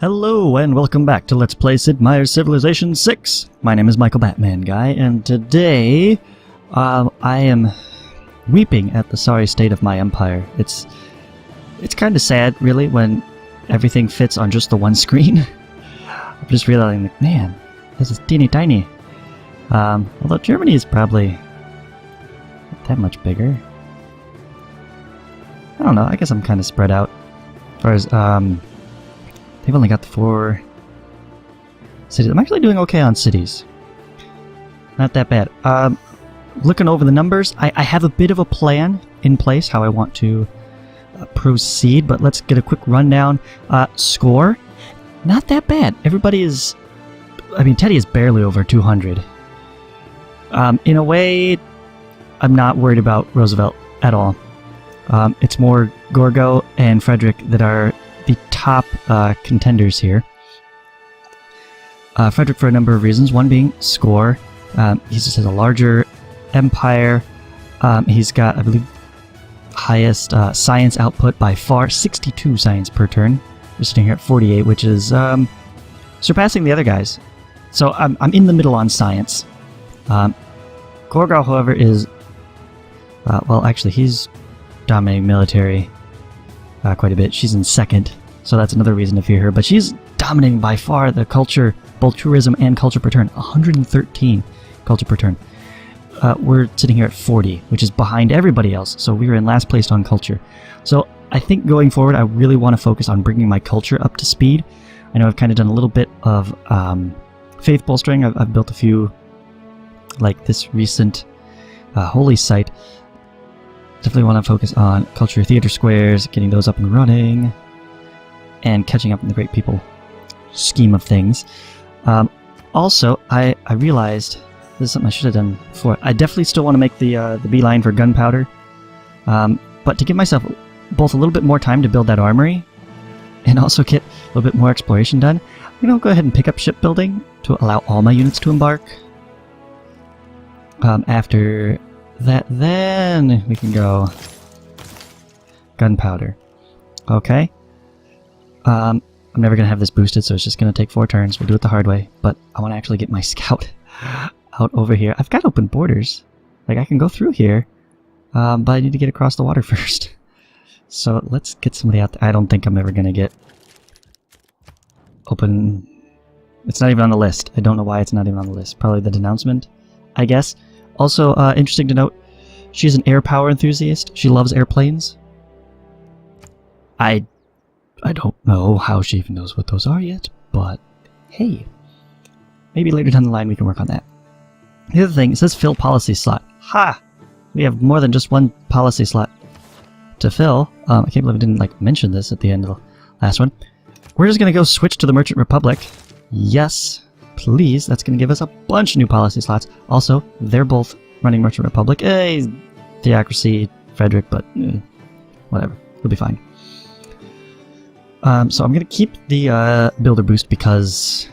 Hello and welcome back to Let's Play Sid Meier's Civilization VI. My name is Michael Batman Guy, and today I am weeping at the sorry state of my empire. It's kind of sad, really, when everything fits on just the one screen. I'm just realizing, like, man, this is teeny tiny. Although Germany is probably not that much bigger. I don't know, I guess I'm kind of spread out. As far as, they've only got the 4 cities. I'm actually doing okay on cities. Not that bad. Looking over the numbers, I have a bit of a plan in place how I want to proceed, but let's get a quick rundown. Score, not that bad. Everybody is... I mean, Teddy is barely over 200. In a way, I'm not worried about Roosevelt at all. It's more Gorgo and Frederick that are the top contenders here. Frederick for a number of reasons, one being score. He just has a larger empire. He's got, I believe, highest science output by far, 62 science per turn. We're sitting here at 48, which is surpassing the other guys. So I'm in the middle on science. Gorgo, however, is... well, actually, he's dominating military quite a bit. She's in second, so that's another reason to fear her. But she's dominating by far the culture, both tourism and culture per turn. 113 culture per turn. We're sitting here at 40, which is behind everybody else. So we were in last place on culture. So I think going forward, I really want to focus on bringing my culture up to speed. I know I've kind of done a little bit of faith bolstering. I've built a few, like this recent holy site. Definitely want to focus on culture theater squares, getting those up and running, and catching up in the great people scheme of things. Also, I realized, this is something I should have done before, I definitely still want to make the beeline for gunpowder, but to give myself both a little bit more time to build that armory, and also get a little bit more exploration done, I'm going to go ahead and pick up shipbuilding to allow all my units to embark. After that, then we can go gunpowder. Okay. I'm never going to have this boosted, so it's just going to take 4 turns. We'll do it the hard way. But I want to actually get my scout out over here. I've got open borders. Like, I can go through here, but I need to get across the water first. So let's get somebody out there. I don't think I'm ever going to get open... It's not even on the list. I don't know why it's not even on the list. Probably the denouncement, I guess. Also, interesting to note, she's an air power enthusiast. She loves airplanes. I don't know how she even knows what those are yet, but hey, maybe later down the line we can work on that. The other thing, it says fill policy slot. Ha! We have more than just one policy slot to fill. I can't believe I didn't mention this at the end of the last one. We're just going to go switch to the Merchant Republic. Yes, please. That's going to give us a bunch of new policy slots. Also, they're both running Merchant Republic. Theocracy, Frederick, but whatever. It'll be fine. So I'm going to keep the builder boost because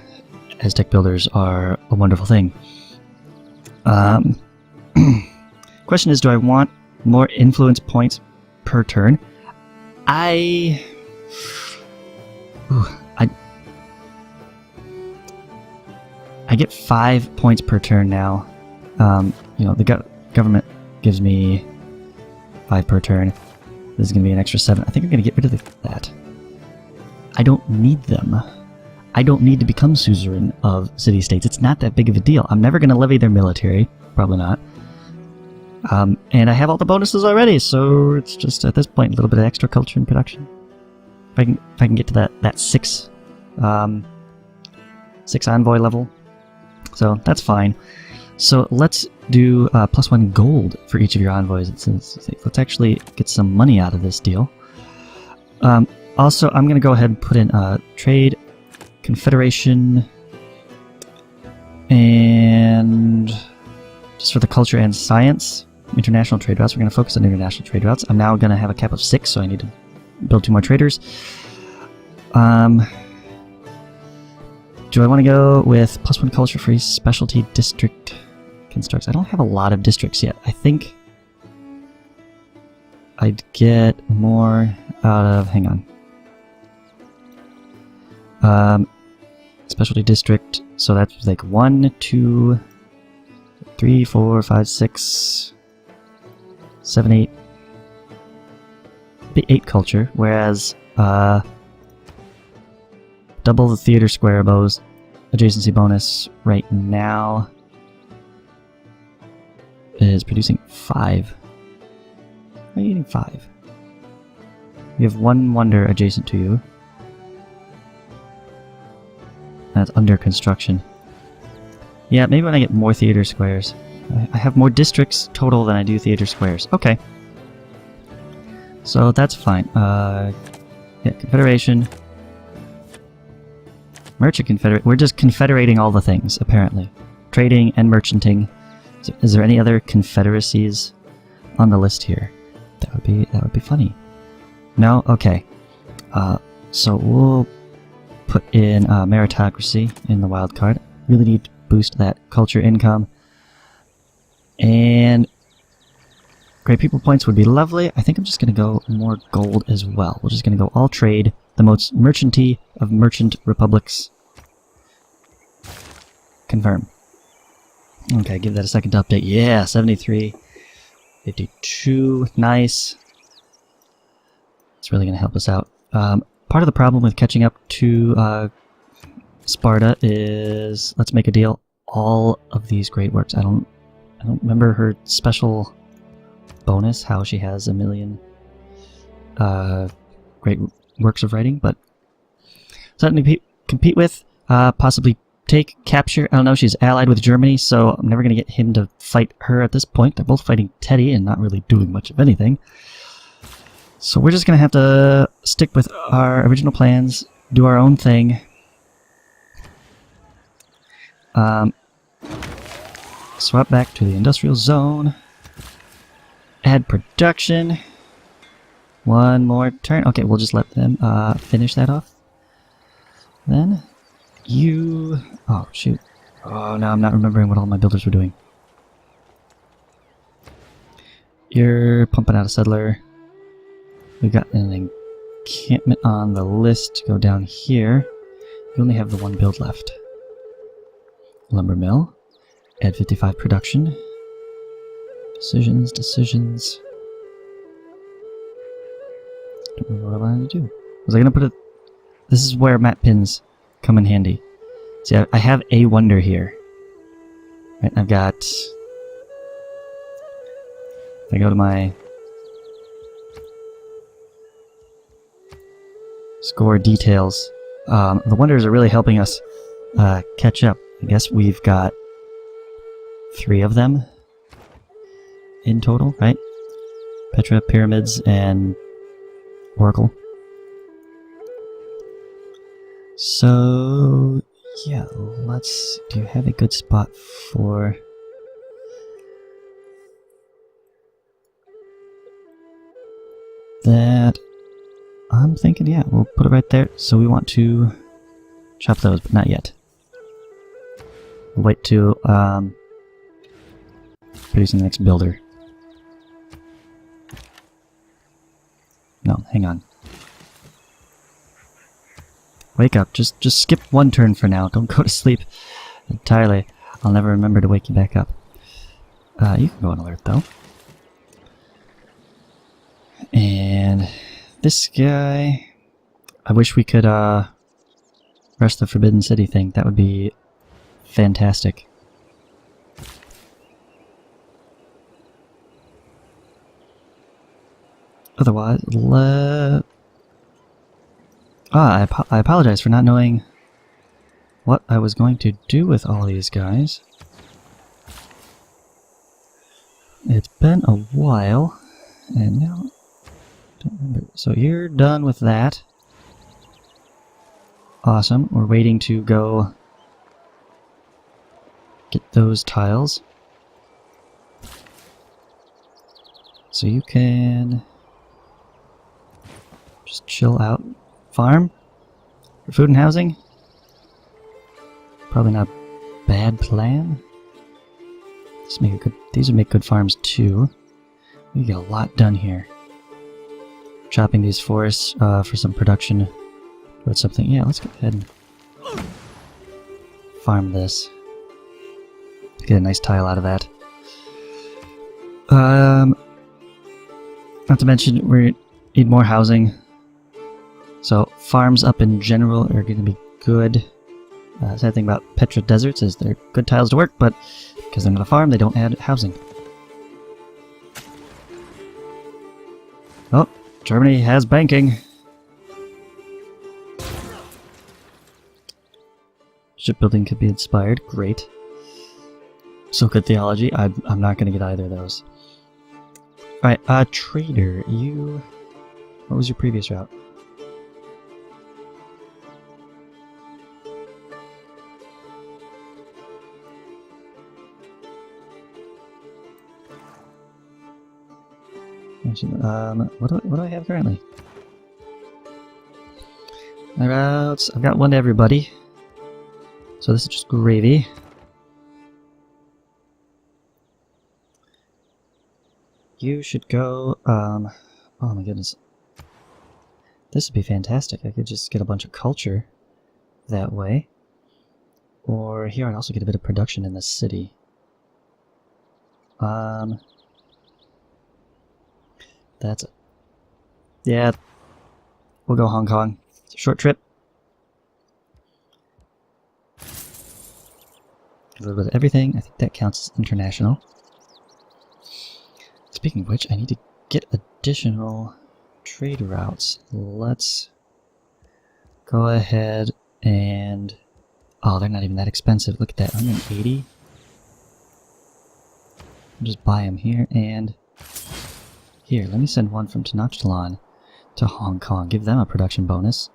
Aztec builders are a wonderful thing. Question is, do I want more influence points per turn? I get 5 points per turn now. You know, the government gives me 5 per turn. This is going to be an extra 7. I think I'm going to get rid of that. I don't need them. I don't need to become suzerain of city-states. It's not that big of a deal. I'm never going to levy their military. Probably not. And I have all the bonuses already, so it's just, at this point, a little bit of extra culture and production. If I can get to that 6 envoy level. So that's fine. So let's do +1 gold for each of your envoys. Let's actually get some money out of this deal. Also, I'm going to go ahead and put in trade, confederation, and just for the culture and science, international trade routes. We're going to focus on international trade routes. I'm now going to have a cap of 6, so I need to build 2 more traders. Do I want to go with +1 culture free specialty district constructs? I don't have a lot of districts yet. I think I'd get more out of... Hang on. Specialty district. So that's like 1, 2, 3, 4, 5, 6, 7, 8. Be 8 culture, whereas double the theater square bows adjacency bonus right now is producing 5. Why are you getting 5? You have 1 wonder adjacent to you. That's under construction. Yeah, maybe when I get more theater squares. I have more districts total than I do theater squares. Okay. So that's fine. Yeah, Confederation. Merchant Confederate. We're just confederating all the things, apparently. Trading and merchanting. So is there any other confederacies on the list here? That would be funny. No? Okay. So we'll put in meritocracy in the wild card. Really need to boost that culture income. And great people points would be lovely. I think I'm just going to go more gold as well. We're just going to go all trade. The most merchanty of merchant republics. Confirm. Okay, give that a second to update. Yeah, 73. 52. Nice. It's really going to help us out. Part of the problem with catching up to Sparta is, let's make a deal, all of these great works. I don't remember her special bonus, how she has 1 million great works of writing, but something to compete with, possibly take, capture. I don't know, she's allied with Germany, so I'm never going to get him to fight her at this point. They're both fighting Teddy and not really doing much of anything. So we're just going to have to stick with our original plans, do our own thing. Swap back to the industrial zone. Add production. One more turn. Okay, we'll just let them finish that off. Then you... Oh, shoot. Oh, no, I'm not remembering what all my builders were doing. You're pumping out a settler. We've got an encampment on the list to go down here. You only have the 1 build left. Lumber mill. Add 55 production. Decisions. Don't remember what I wanted to do. Was I going to put it... This is where map pins come in handy. See, I have a wonder here. Right, I've got... If I go to my... score details. The wonders are really helping us catch up. I guess we've got 3 of them in total, right? Petra, Pyramids, and Oracle. So, yeah, let's... Do you have a good spot for... that? I'm thinking, yeah, we'll put it right there. So we want to chop those, but not yet. We'll wait till producing the next builder. No, hang on. Wake up. Just skip 1 turn for now. Don't go to sleep entirely. I'll never remember to wake you back up. You can go on alert, though. And... this guy... I wish we could rush the Forbidden City thing. That would be fantastic. Otherwise, I apologize for not knowing what I was going to do with all these guys. It's been a while, and now... don't remember. So you're done with that. Awesome. We're waiting to go get those tiles. So you can just chill out. Farm for food and housing. Probably not a bad plan. These would make good farms too. We get a lot done here. Chopping these forests for some production put something. Yeah, let's go ahead and farm this. Get a nice tile out of that. Not to mention, we need more housing. So farms up in general are going to be good. Sad thing about Petra Deserts is they're good tiles to work, but because they're not a farm, they don't add housing. Oh, Germany has banking. Shipbuilding could be inspired. Great. So good theology. I'm not going to get either of those. Alright, trader, you... What was your previous route? What do I have currently? My routes, I've got one to everybody. So this is just gravy. You should go, oh my goodness. This would be fantastic. I could just get a bunch of culture that way. Or here I'd also get a bit of production in the city. That's it. Yeah, we'll go Hong Kong. It's a short trip. A little bit of everything. I think that counts as international. Speaking of which, I need to get additional trade routes. Let's go ahead and... Oh, they're not even that expensive. Look at that. 180. I'll just buy them here and... Here, let me send one from Tenochtitlan to Hong Kong. Give them a production bonus.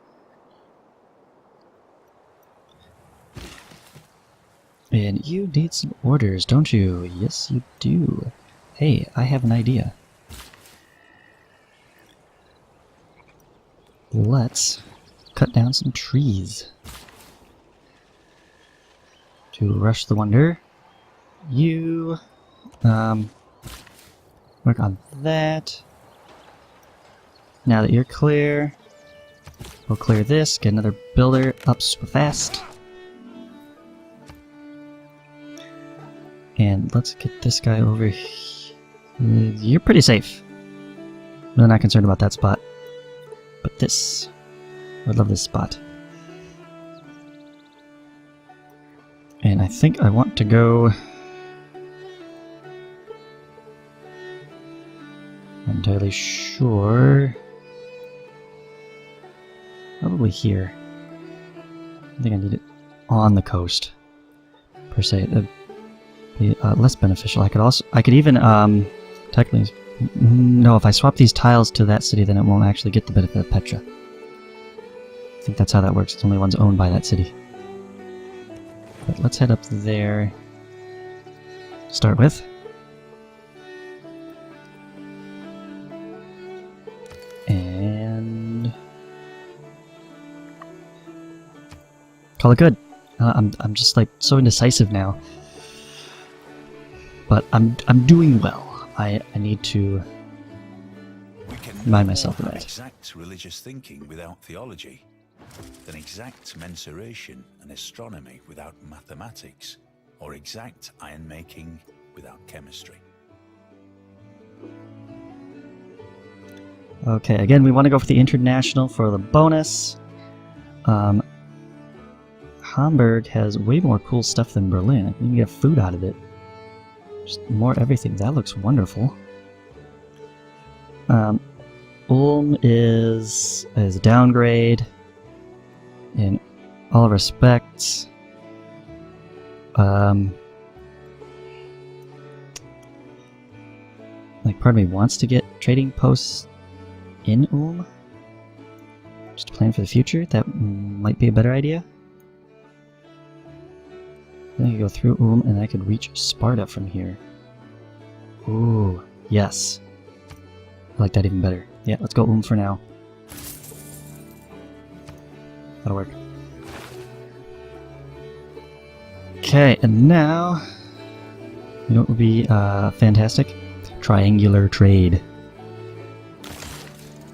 And you need some orders, don't you? Yes, you do. Hey, I have an idea. Let's cut down some trees. To rush the wonder. You... work on that. Now that you're clear, we'll clear this, get another builder up super fast. And let's get this guy over here. You're pretty safe. Really not concerned about that spot. But this, I would love this spot. And I think I want to go... Not entirely sure. Probably here. I think I need it on the coast, per se. That'd be less beneficial. I could even, technically, no, if I swap these tiles to that city, then it won't actually get the benefit of Petra. I think that's how that works. It's only ones owned by that city. But let's head up there. Start with. And call it good. I'm just like so indecisive now, but I'm doing well. I need to remind myself of that. Exact religious thinking without theology, than exact mensuration and astronomy without mathematics, or exact iron making without chemistry. Okay, again, we want to go for the international for the bonus. Hamburg has way more cool stuff than Berlin. I can even get food out of it. Just more everything. That looks wonderful. Ulm is a downgrade in all respects. Like, part of me wants to get trading posts in Ulm. Just to plan for the future. That might be a better idea. Then I could go through Ulm and I could reach Sparta from here. Ooh, yes. I like that even better. Yeah, let's go Ulm for now. That'll work. Okay, and now... You know what would be fantastic? Triangular trade.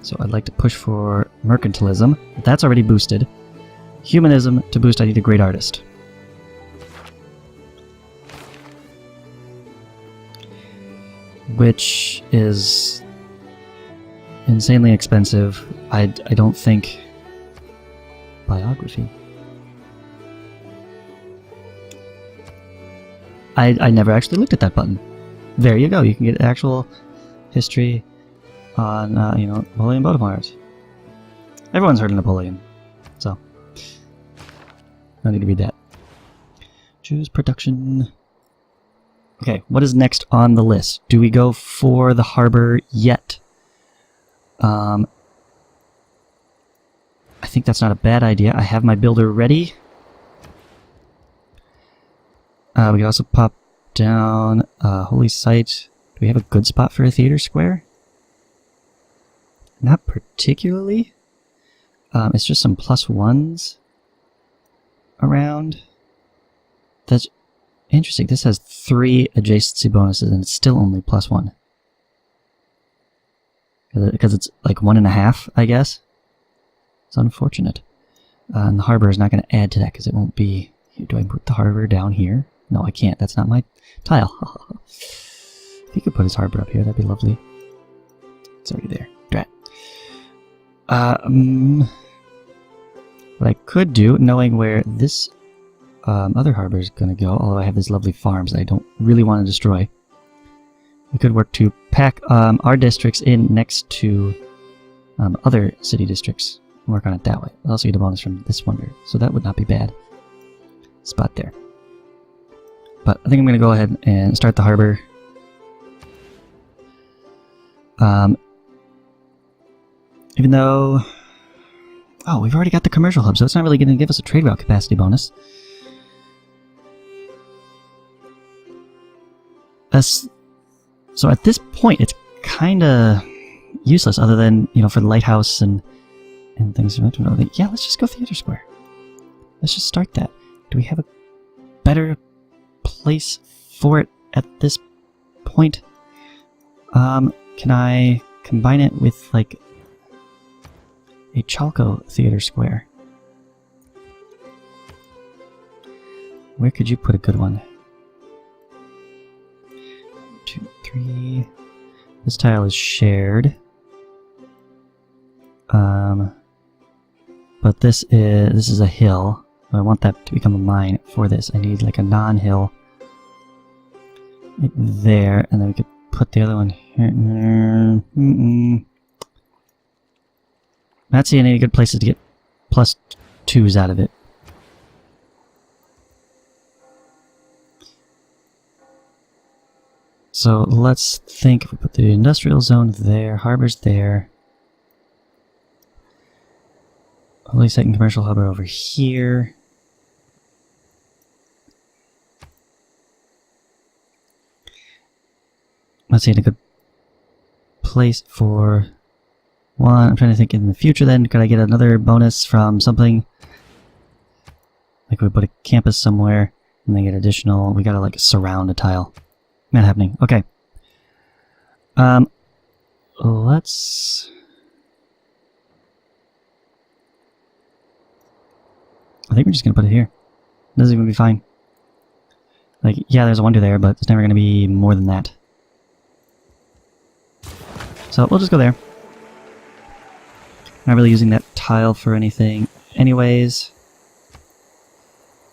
So I'd like to push for mercantilism. That's already boosted. Humanism to boost, I need a great artist. Which is insanely expensive. I don't think... Biography. I never actually looked at that button. There you go. You can get actual history on, Napoleon Bonaparte. Everyone's heard of Napoleon, so no need to read that. Choose production. Okay, what is next on the list? Do we go for the harbor yet? I think that's not a bad idea. I have my builder ready. We can also pop down Holy Site. Do we have a good spot for a theater square? Not particularly. It's just some +1s around. That's interesting. This has 3 adjacency bonuses and it's still only +1. Because it's like 1.5, I guess. It's unfortunate. And the harbor is not going to add to that because it won't be... Do I put the harbor down here? No, I can't. That's not my tile. If he could put his harbor up here, that'd be lovely. It's already there. Drat. What I could do, knowing where this other harbor is going to go, although I have these lovely farms that I don't really want to destroy, we could work to pack our districts in next to other city districts and work on it that way. I'll also get a bonus from this wonder, so that would not be bad. Spot there. But I think I'm going to go ahead and start the harbor. Even though... Oh, we've already got the commercial hub, so it's not really going to give us a trade route capacity bonus. So at this point, it's kind of useless, other than, for the lighthouse and things. Yeah, let's just go Theater Square. Let's just start that. Do we have a better place for it at this point? Can I combine it with, like, a Chalco Theater Square? Where could you put a good one? 2, 3... This tile is shared. But this is a hill. I want that to become a mine for this. I need like a non-hill right there, and then we could put the other one here. Not seeing any good places to get +2s out of it. So let's think. If we put the industrial zone there, harbor's there. Holy Site and commercial hub are over here. Let's see, a good place for one. I'm trying to think in the future then. Could I get another bonus from something? Like we put a campus somewhere and then get additional. We gotta like surround a tile. Not happening. Okay. Let's... I think we're just gonna put it here. This is gonna be fine. Like, yeah, there's a wonder there, but it's never gonna be more than that. So we'll just go there. Not really using that tile for anything anyways.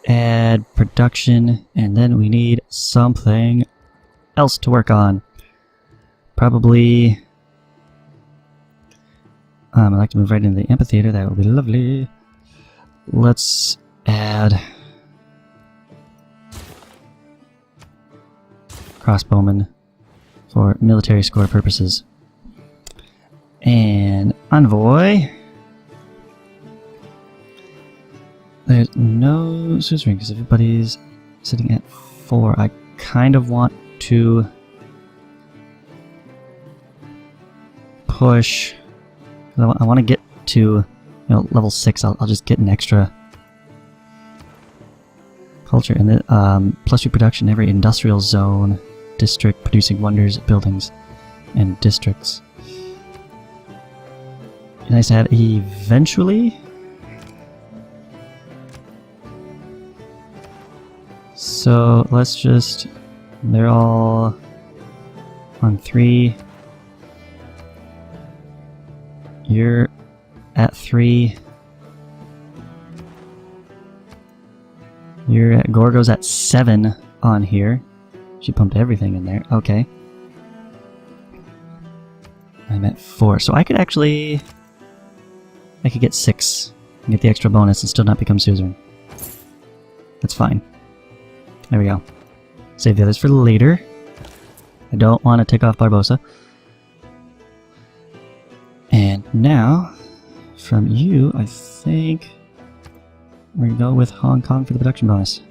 Add production, and then we need something else to work on. Probably... I'd like to move right into the amphitheater. That would be lovely. Let's add... crossbowmen for military score purposes. And envoy. There's no suzerain because everybody's sitting at 4. I kind of want to push. I want to get to level 6. I'll just get an extra culture and then +2 production in every industrial zone district producing wonders, buildings, and districts. nice to have eventually. So let's just... They're all on 3. You're at 3. You're at... Gorgo's at 7 on here. She pumped everything in there. Okay. I'm at 4. So I could actually... I could get 6 and get the extra bonus and still not become suzerain. That's fine. There we go. Save the others for later. I don't want to tick off Barbosa. And now, from you, I think we're going to go with Hong Kong for the production bonus.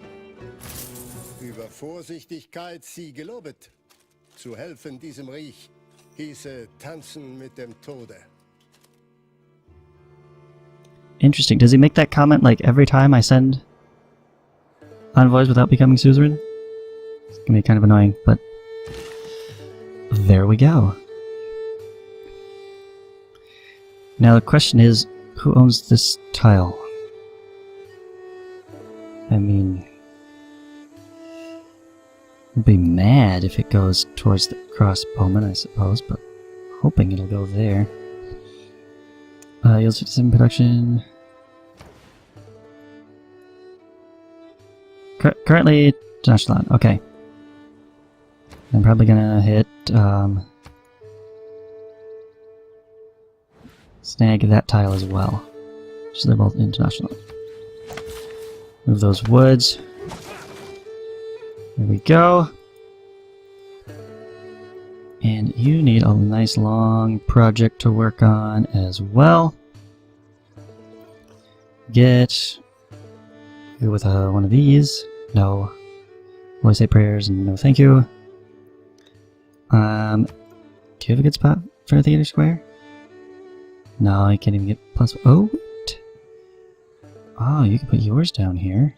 Über Vorsichtigkeit sie gelobet. Zu helfen diesem Reich hieße tanzen mit dem Tode. Interesting. Does he make that comment like every time I send envoys without becoming suzerain? It's gonna be kind of annoying, but there we go. Now the question is, who owns this tile? I mean, I'd be mad if it goes towards the crossbowman, I suppose, but hoping it'll go there. Yields 57 production. Currently, Tenochtitlan. Okay. I'm probably gonna hit, snag that tile as well. So they're both in Tenochtitlan. Move those woods. There we go. And you need a nice long project to work on as well. Get... Go with one of these. No. Always say prayers and no thank you. Do you have a good spot for a theater square? No, I can't even get plus... Oh, wait. Oh, you can put yours down here.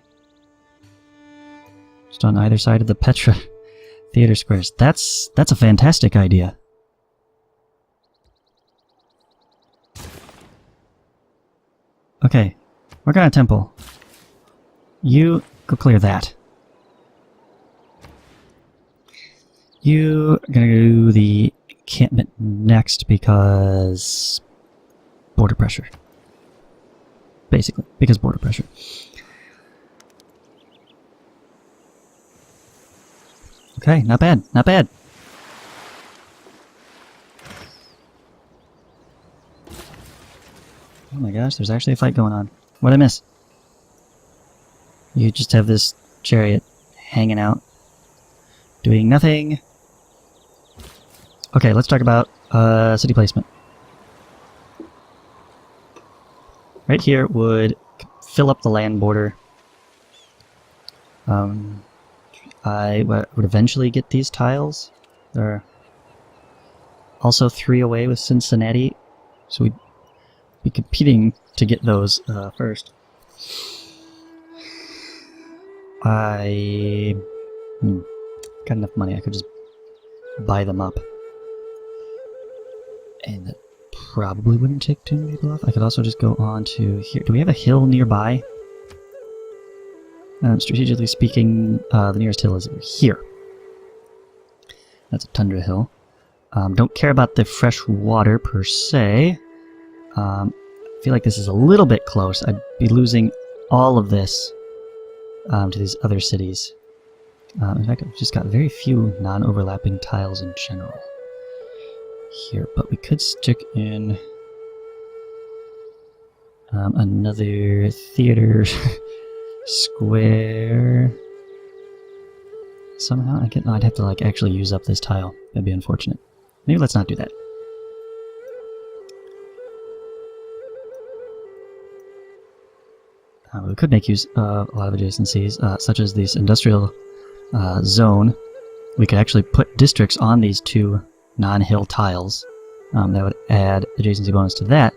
Just on either side of the Petra theater squares. That's a fantastic idea. Okay, work on a temple. You go clear that. You are gonna do the encampment next because border pressure. Basically, because border pressure. Okay, not bad, not bad. Oh my gosh, there's actually a fight going on. What'd I miss? You just have this chariot hanging out, doing nothing. Okay, let's talk about city placement. Right here would fill up the land border. I would eventually get these tiles. They're also 3 away with Cincinnati, so we'd be competing to get those first. I got enough money, I could just buy them up. And that probably wouldn't take too many people off. I could also just go on to here. Do we have a hill nearby? Strategically speaking, the nearest hill is here. That's a tundra hill. Don't care about the fresh water per se. I feel like this is a little bit close. I'd be losing all of this to these other cities. In fact, I've just got very few non-overlapping tiles in general here, but we could stick in another theater square somehow. I'd have to like actually use up this tile. That'd be unfortunate. Maybe let's not do that. We could make use of a lot of adjacencies, such as this industrial zone. We could actually put districts on these 2 non-hill tiles. That would add adjacency bonus to that.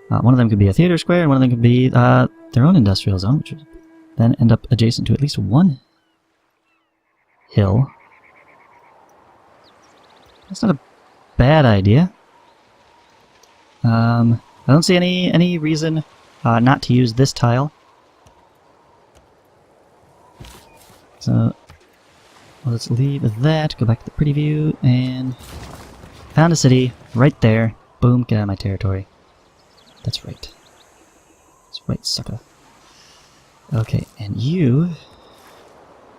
One of them could be a theater square, and one of them could be their own industrial zone, which would then end up adjacent to at least 1 hill. That's not a bad idea. I don't see any reason not to use this tile. So let's leave that, go back to the pretty view, and found a city right there. Boom, get out of my territory. That's right. That's right, sucker. Okay, and you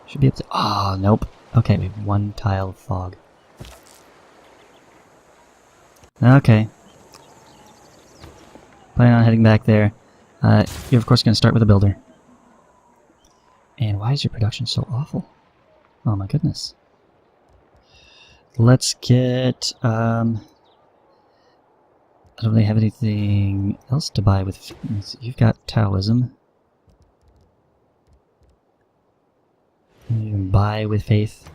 should be able to... Ah, nope. Okay, we have one tile of fog. Okay. Planning on heading back there. You're of course going to start with a builder. And why is your production so awful? Oh my goodness. Let's get... I don't really have anything else to buy with... You've got Taoism. You can buy with faith.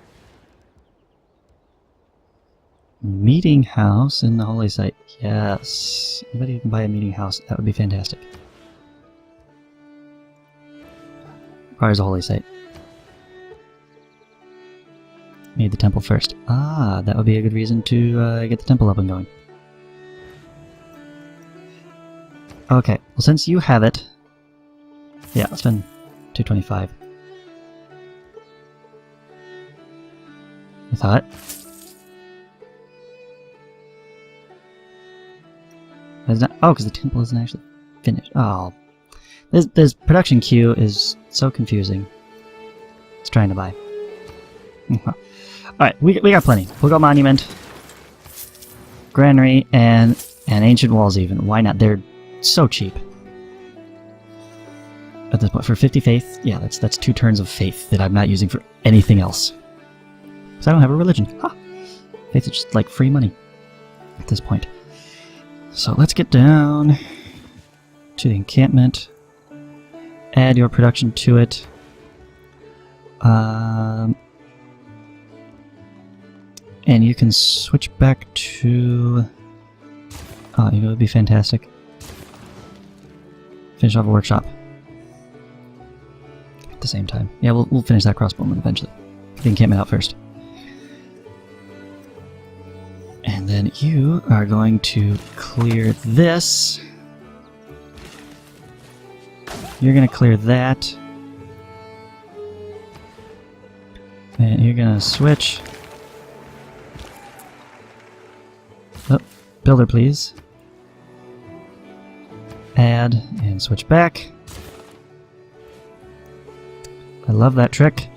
Meeting house in the holy site. Yes. Anybody who can buy a meeting house, that would be fantastic. Requires a holy site. Need the temple first. Ah, that would be a good reason to get the temple up and going. Okay, well since you have it... Yeah, let's spend 225. I thought. Oh, because the temple isn't actually finished. Oh. This production queue is so confusing. It's trying to buy. Alright, we got plenty. We'll go Monument, Granary, and Ancient Walls even. Why not? They're so cheap. At this point, for 50 faith, yeah, that's 2 turns of faith that I'm not using for anything else. Because I don't have a religion. Ha! Faith is just like free money at this point. So let's get down to the encampment. Add your production to it. And you can switch back to... Oh, you know, it would be fantastic. Finish off a workshop. At the same time. Yeah, we'll finish that crossbowman eventually. Get the encampment out first. And then you are going to clear this. You're going to clear that. And you're going to switch. Oh, builder, please. Add and switch back. I love that trick.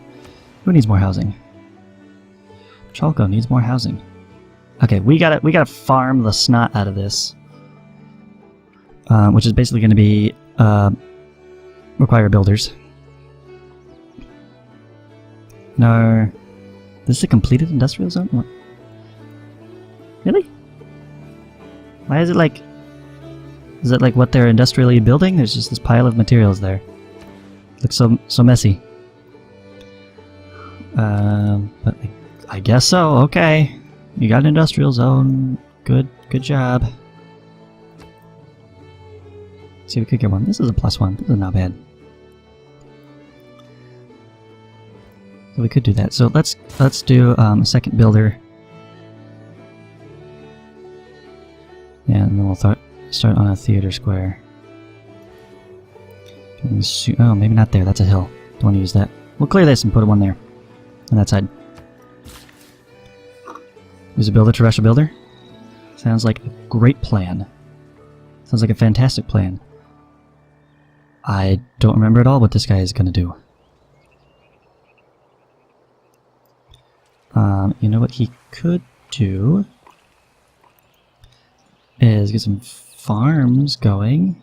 Who needs more housing? Chalco needs more housing. Okay, we gotta farm the snot out of this, which is basically going to be require builders. No, this is a completed industrial zone. What? Really? Why is it like? Is it like what they're industrially building? There's just this pile of materials there. Looks so messy. But I guess so. Okay. You got an industrial zone. Good job. Let's see if we could get one. This is a +1. This is not bad. So we could do that. So let's do a second builder. Yeah, and then we'll start on a theater square. Oh, maybe not there. That's a hill. Don't want to use that. We'll clear this and put one there. On that side. Use a builder to rush a builder? Sounds like a great plan. Sounds like a fantastic plan. I don't remember at all what this guy is going to do. You know what he could do? Is get some farms going.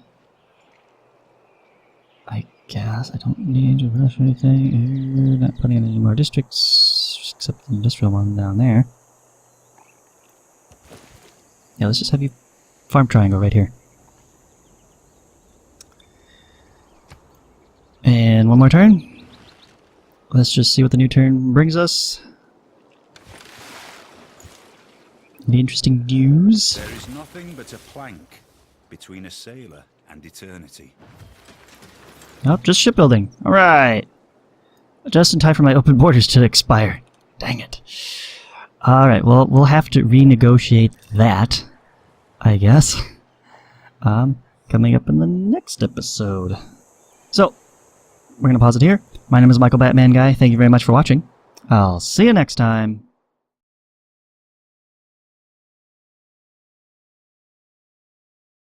I guess I don't need to rush anything. You're not putting in any more districts, except the industrial one down there. Yeah, let's just have you farm triangle right here. And one more turn. Let's just see what the new turn brings us. Any interesting news? There is nothing but a plank between a sailor and eternity. Nope, just shipbuilding. Alright. Just in time for my open borders to expire. Dang it. Alright, well, we'll have to renegotiate that, I guess. coming up in the next episode. So, we're going to pause it here. My name is Michael Batman Guy. Thank you very much for watching. I'll see you next time.